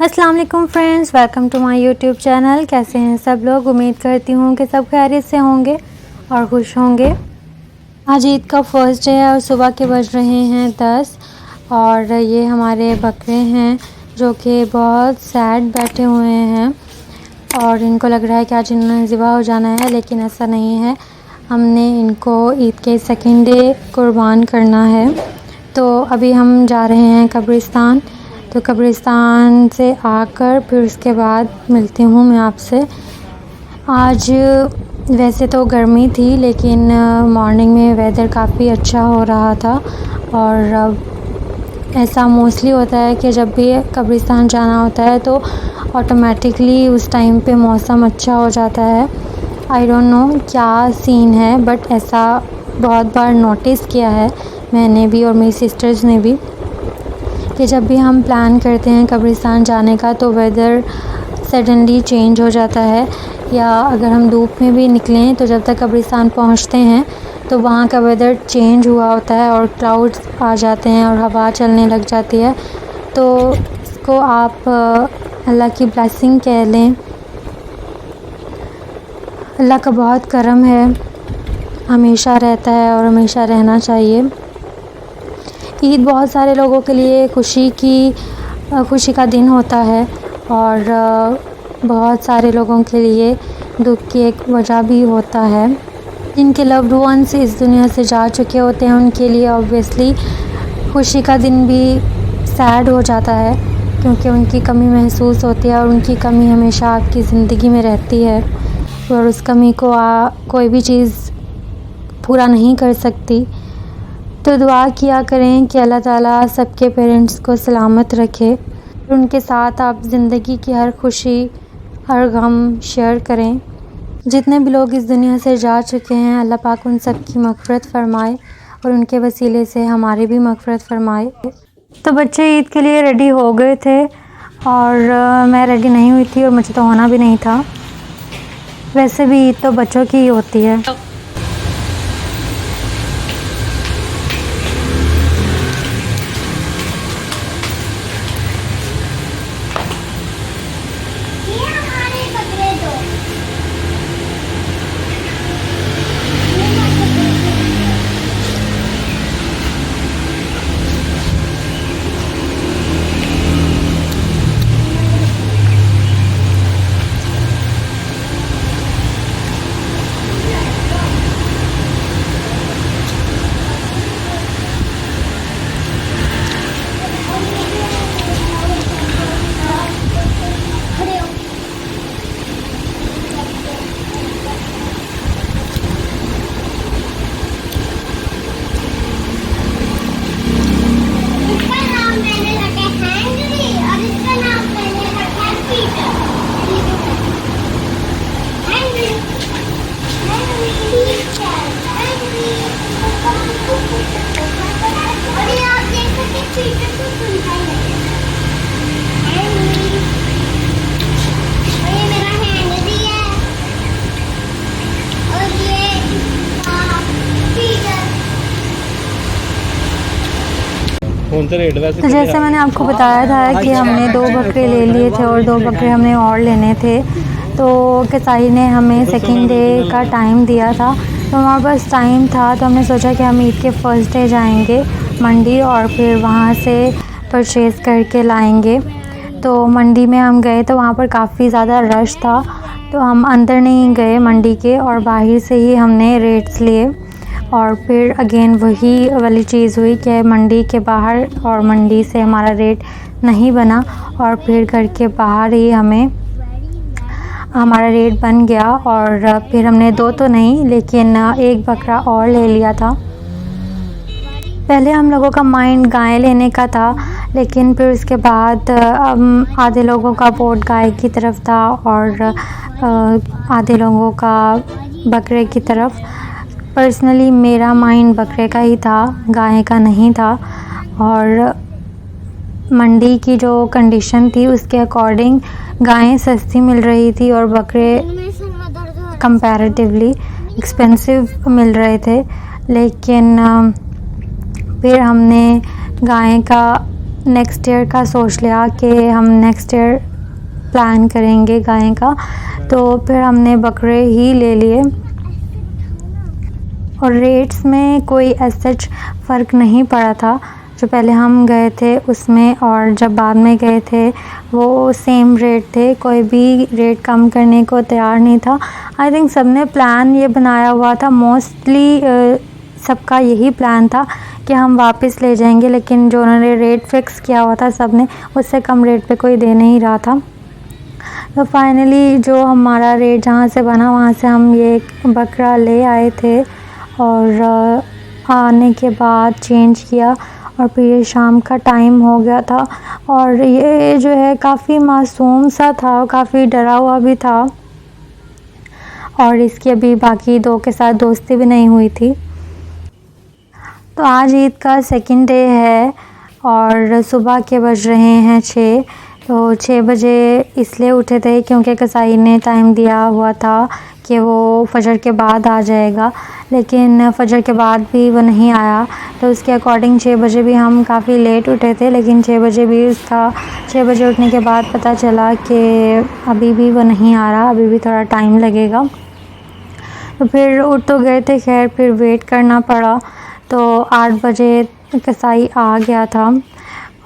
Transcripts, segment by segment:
अस्सलाम वालेकुम friends, welcome to my YouTube channel. कैसे हैं सब लोग? उम्मीद करती हूँ कि सब खैरियत से होंगे और खुश होंगे। आज ईद का फर्स्ट डे है और सुबह के बज रहे हैं 10 और ये हमारे बकरे हैं जो कि बहुत सैड बैठे हुए हैं और इनको लग रहा है कि आज इन्होंने ज़िबा हो जाना है, लेकिन ऐसा नहीं है। हमने इनको ईद के सेकंड डे कुर्बान करना है। तो अभी हम जा रहे हैं कब्रिस्तान। तो कब्रिस्तान से आकर फिर उसके बाद मिलती हूँ मैं आपसे। आज वैसे तो गर्मी थी, लेकिन मॉर्निंग में वेदर काफ़ी अच्छा हो रहा था और ऐसा मोस्टली होता है कि जब भी कब्रिस्तान जाना होता है तो ऑटोमेटिकली उस टाइम पे मौसम अच्छा हो जाता है। आई डोंट नो क्या सीन है, बट ऐसा बहुत बार नोटिस किया है मैंने भी और मेरी सिस्टर्स ने भी कि जब भी हम प्लान करते हैं कब्रिस्तान जाने का तो वेदर सडनली चेंज हो जाता है, या अगर हम धूप में भी निकलें तो जब तक कब्रिस्तान पहुंचते हैं तो वहाँ का वेदर चेंज हुआ होता है और क्लाउड्स आ जाते हैं और हवा चलने लग जाती है। तो इसको आप अल्लाह की ब्लेसिंग कह लें। अल्लाह का बहुत करम है, हमेशा रहता है और हमेशा रहना चाहिए। ईद बहुत सारे लोगों के लिए खुशी का दिन होता है और बहुत सारे लोगों के लिए दुख की एक वजह भी होता है। जिनके लव्ड वंस इस दुनिया से जा चुके होते हैं उनके लिए ऑब्वियसली खुशी का दिन भी सैड हो जाता है, क्योंकि उनकी कमी महसूस होती है और उनकी कमी हमेशा आपकी ज़िंदगी में रहती है और उस कमी को कोई भी चीज़ पूरा नहीं कर सकती। तो दुआ किया करें कि अल्लाह ताला सबके पेरेंट्स को सलामत रखे, उनके साथ आप ज़िंदगी की हर खुशी हर गम शेयर करें। जितने भी लोग इस दुनिया से जा चुके हैं अल्लाह पाक उन सब की मग़फ़िरत फ़रमाए और उनके वसीले से हमारी भी मग़फ़िरत फ़रमाए। तो बच्चे ईद के लिए रेडी हो गए थे और मैं रेडी नहीं हुई थी और मुझे तो होना भी नहीं था। वैसे भी ईद तो बच्चों की ही होती है। तो जैसे मैंने आपको बताया था कि हमने 2 बकरे ले लिए थे और 2 बकरे हमने और लेने थे। तो कसाई ने हमें सेकंड डे का टाइम दिया था, तो हमारे पास टाइम था तो हमने सोचा कि हम ईद के फर्स्ट डे जाएंगे मंडी और फिर वहाँ से परचेज़ करके लाएंगे। तो मंडी में हम गए तो वहाँ पर काफ़ी ज़्यादा रश था, तो हम अंदर नहीं गए मंडी के और बाहर से ही हमने रेट्स लिए। और फिर अगेन वही वाली चीज़ हुई कि मंडी के बाहर और मंडी से हमारा रेट नहीं बना और फिर घर के बाहर ही हमारा रेट बन गया और फिर हमने 2 तो नहीं लेकिन 1 बकरा और ले लिया था। पहले हम लोगों का माइंड गाय लेने का था, लेकिन फिर उसके बाद आधे लोगों का वोट गाय की तरफ था और आधे लोगों का बकरे की तरफ। पर्सनली मेरा माइंड बकरे का ही था, गाय का नहीं था। और मंडी की जो कंडीशन थी उसके अकॉर्डिंग गायें सस्ती मिल रही थी और बकरे कंपैरेटिवली एक्सपेंसिव मिल रहे थे। लेकिन फिर हमने गाय का नेक्स्ट ईयर का सोच लिया कि हम नेक्स्ट ईयर प्लान करेंगे गाय का, तो फिर हमने बकरे ही ले लिए। और रेट्स में कोई सच फ़र्क नहीं पड़ा था, जो पहले हम गए थे उसमें और जब बाद में गए थे वो सेम रेट थे, कोई भी रेट कम करने को तैयार नहीं था। आई थिंक सब ने प्लान ये बनाया हुआ था, मोस्टली सबका यही प्लान था कि हम वापस ले जाएंगे, लेकिन जो उन्होंने रेट फ़िक्स किया हुआ था सब ने, उससे कम रेट पे कोई दे नहीं रहा था। तो फाइनली जो हमारा रेट जहाँ से बना वहाँ से हम ये बकरा ले आए थे और आने के बाद चेंज किया और फिर ये शाम का टाइम हो गया था। और ये जो है काफ़ी मासूम सा था और काफ़ी डरा हुआ भी था, और इसकी अभी बाकी दो के साथ दोस्ती भी नहीं हुई थी। तो आज ईद का सेकंड डे है और सुबह के बज रहे हैं 6। तो 6 बजे इसलिए उठे थे क्योंकि कसाई ने टाइम दिया हुआ था कि वो फजर के बाद आ जाएगा, लेकिन फजर के बाद भी वो नहीं आया। तो उसके अकॉर्डिंग 6 बजे भी हम काफ़ी लेट उठे थे, लेकिन 6 बजे भी उसका 6 बजे उठने के बाद पता चला कि अभी भी वो नहीं आ रहा, अभी भी थोड़ा टाइम लगेगा। तो फिर उठ तो गए थे, खैर फिर वेट करना पड़ा। तो 8 बजे कसाई आ गया था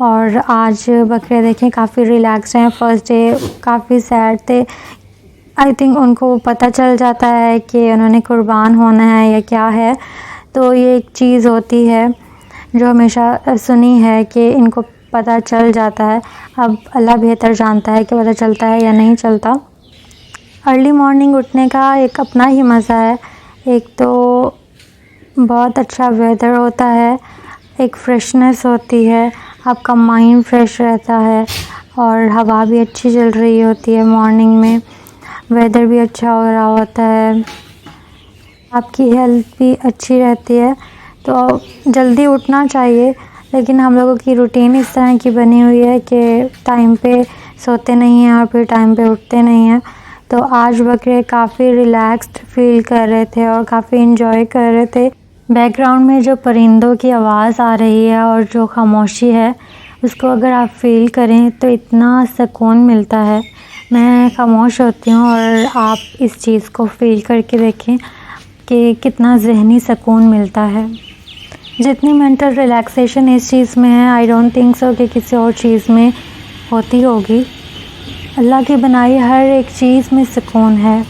और आज बकरे देखें काफ़ी रिलैक्स हैं। फ़र्स्ट डे काफ़ी सैड थे, आई थिंक उनको पता चल जाता है कि उन्होंने कुर्बान होना है या क्या है। तो ये एक चीज़ होती है जो हमेशा सुनी है कि इनको पता चल जाता है। अब अल्लाह बेहतर जानता है कि पता चलता है या नहीं चलता। अर्ली मॉर्निंग उठने का एक अपना ही मज़ा है। एक तो बहुत अच्छा वेदर होता है, एक फ्रेशनेस होती है, आपका माइंड फ्रेश रहता है और हवा भी अच्छी चल रही होती है मॉर्निंग में, वेदर भी अच्छा हो रहा होता है, आपकी हेल्थ भी अच्छी रहती है। तो जल्दी उठना चाहिए, लेकिन हम लोगों की रूटीन इस तरह की बनी हुई है कि टाइम पे सोते नहीं हैं और फिर टाइम पे उठते नहीं हैं। तो आज बकरे काफ़ी रिलैक्स्ड फील कर रहे थे और काफ़ी इन्जॉय कर रहे थे। बैकग्राउंड में जो परिंदों की आवाज़ आ रही है और जो खामोशी है, उसको अगर आप फील करें तो इतना सुकून मिलता है। मैं खामोश होती हूँ और आप इस चीज़ को फील करके देखें कि कितना ज़हनी सुकून मिलता है। जितनी मेंटल रिलैक्सेशन इस चीज़ में है, आई डोंट थिंक सो कि किसी और चीज़ में होती होगी। अल्लाह की बनाई हर एक चीज़ में सुकून है।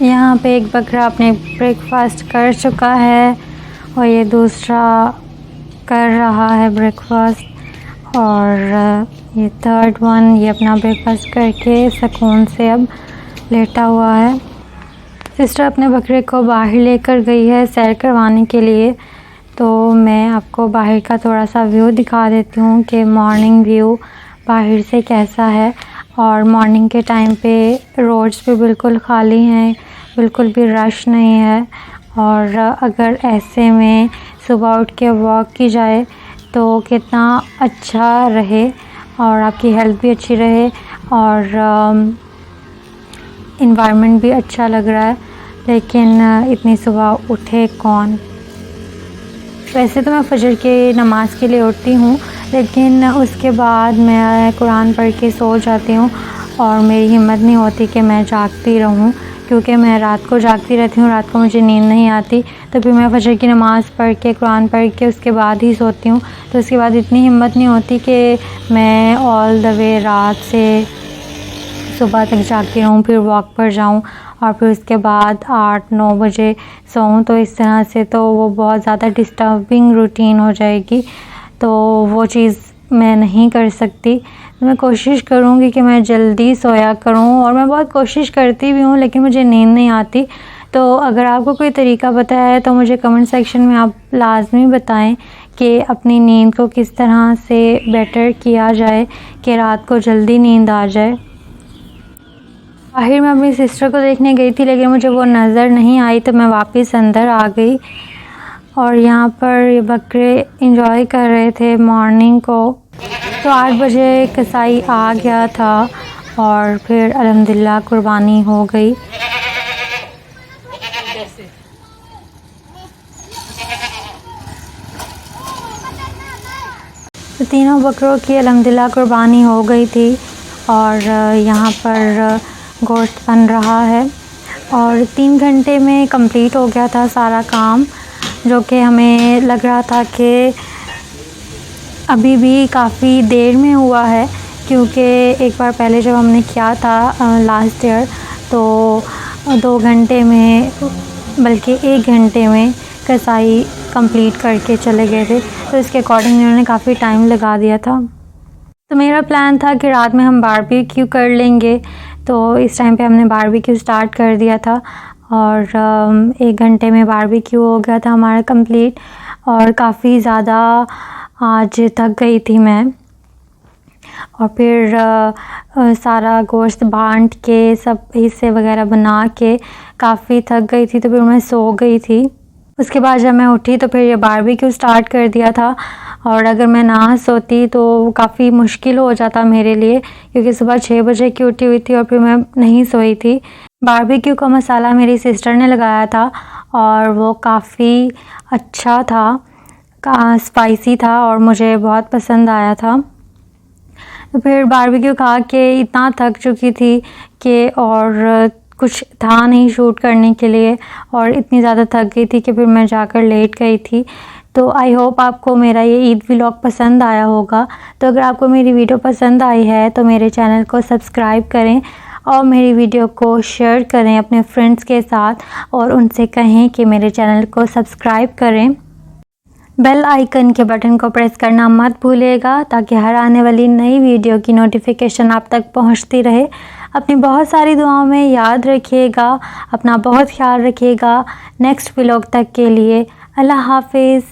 यहाँ पे एक बकरा अपने ब्रेकफास्ट कर चुका है और ये दूसरा कर रहा है ब्रेकफास्ट, और ये थर्ड वन ये अपना ब्रेकफास्ट करके सुकून से अब लेटा हुआ है। सिस्टर अपने बकरे को बाहर लेकर गई है सैर करवाने के लिए। तो मैं आपको बाहर का थोड़ा सा व्यू दिखा देती हूँ कि मॉर्निंग व्यू बाहर से कैसा है। और मॉर्निंग के टाइम पे रोड्स भी बिल्कुल खाली हैं, बिल्कुल भी रश नहीं है। और अगर ऐसे में सुबह उठ के वॉक की जाए तो कितना अच्छा रहे और आपकी हेल्थ भी अच्छी रहे और इन्वायरमेंट भी अच्छा लग रहा है। लेकिन इतनी सुबह उठे कौन। वैसे तो मैं फजर की नमाज़ के लिए उठती हूँ, लेकिन उसके बाद मैं कुरान पढ़ के सो जाती हूँ और मेरी हिम्मत नहीं होती कि मैं जागती रहूँ, क्योंकि मैं रात को जागती रहती हूँ, रात को मुझे नींद नहीं आती। तो फिर मैं फजर की नमाज़ पढ़ के कुरान पढ़ के उसके बाद ही सोती हूँ। तो उसके बाद इतनी हिम्मत नहीं होती कि मैं ऑल द वे रात से सुबह तक जागती रहूँ, फिर वॉक पर जाऊँ और फिर उसके बाद 8-9 बजे सोऊं। तो इस तरह से तो वो बहुत ज़्यादा डिस्टर्बिंग रूटीन हो जाएगी। तो वो चीज़ मैं नहीं कर सकती। तो मैं कोशिश करूँगी कि मैं जल्दी सोया करूँ, और मैं बहुत कोशिश करती भी हूँ लेकिन मुझे नींद नहीं आती। तो अगर आपको कोई तरीका पता है तो मुझे कमेंट सेक्शन में आप लाज़मी बताएं कि अपनी नींद को किस तरह से बेटर किया जाए कि रात को जल्दी नींद आ जाए। आखिर मैं अपनी सिस्टर को देखने गई थी लेकिन मुझे वो नज़र नहीं आई, तो मैं वापस अंदर आ गई। और यहाँ पर ये बकरे एंजॉय कर रहे थे मॉर्निंग को। तो 8 बजे कसाई आ गया था और फिर अल्हम्दुलिल्लाह कुर्बानी हो गई। तो तीनों बकरों की अल्हम्दुलिल्लाह कुर्बानी हो गई थी और यहाँ पर गोश्त बन रहा है। और 3 घंटे में कंप्लीट हो गया था सारा काम, जो कि हमें लग रहा था कि अभी भी काफ़ी देर में हुआ है, क्योंकि एक बार पहले जब हमने किया था लास्ट ईयर तो 2 घंटे में, बल्कि 1 घंटे में कसाई कंप्लीट करके चले गए थे। तो इसके अकॉर्डिंग इन्होंने काफ़ी टाइम लगा दिया था। तो मेरा प्लान था कि रात में हम बारबेक्यू कर लेंगे, तो इस टाइम पे हमने बारबेक्यू स्टार्ट कर दिया था और 1 घंटे में बारबेक्यू हो गया था हमारा कंप्लीट। और काफ़ी ज़्यादा आज थक गई थी मैं, और फिर सारा गोश्त बांट के सब हिस्से वगैरह बना के काफ़ी थक गई थी, तो फिर मैं सो गई थी। उसके बाद जब मैं उठी तो फिर ये बारबेक्यू स्टार्ट कर दिया था, और अगर मैं ना सोती तो काफ़ी मुश्किल हो जाता मेरे लिए, क्योंकि सुबह 6 बजे की उठी हुई थी और फिर मैं नहीं सोई थी। बारबेक्यू का मसाला मेरी सिस्टर ने लगाया था और वो काफ़ी अच्छा था, स्पाइसी था और मुझे बहुत पसंद आया था। तो फिर बारबेक्यू खा के इतना थक चुकी थी कि और कुछ था नहीं शूट करने के लिए, और इतनी ज़्यादा थक गई थी कि फिर मैं जाकर लेट गई थी। तो आई होप आपको मेरा ये ईद व्लॉग पसंद आया होगा। तो अगर आपको मेरी वीडियो पसंद आई है तो मेरे चैनल को सब्सक्राइब करें और मेरी वीडियो को शेयर करें अपने फ्रेंड्स के साथ, और उनसे कहें कि मेरे चैनल को सब्सक्राइब करें। बेल आइकन के बटन को प्रेस करना मत भूलिएगा, ताकि हर आने वाली नई वीडियो की नोटिफिकेशन आप तक पहुंचती रहे। अपनी बहुत सारी दुआओं में याद रखिएगा, अपना बहुत ख्याल रखिएगा। नेक्स्ट व्लॉग तक के लिए अल्लाह हाफिज़।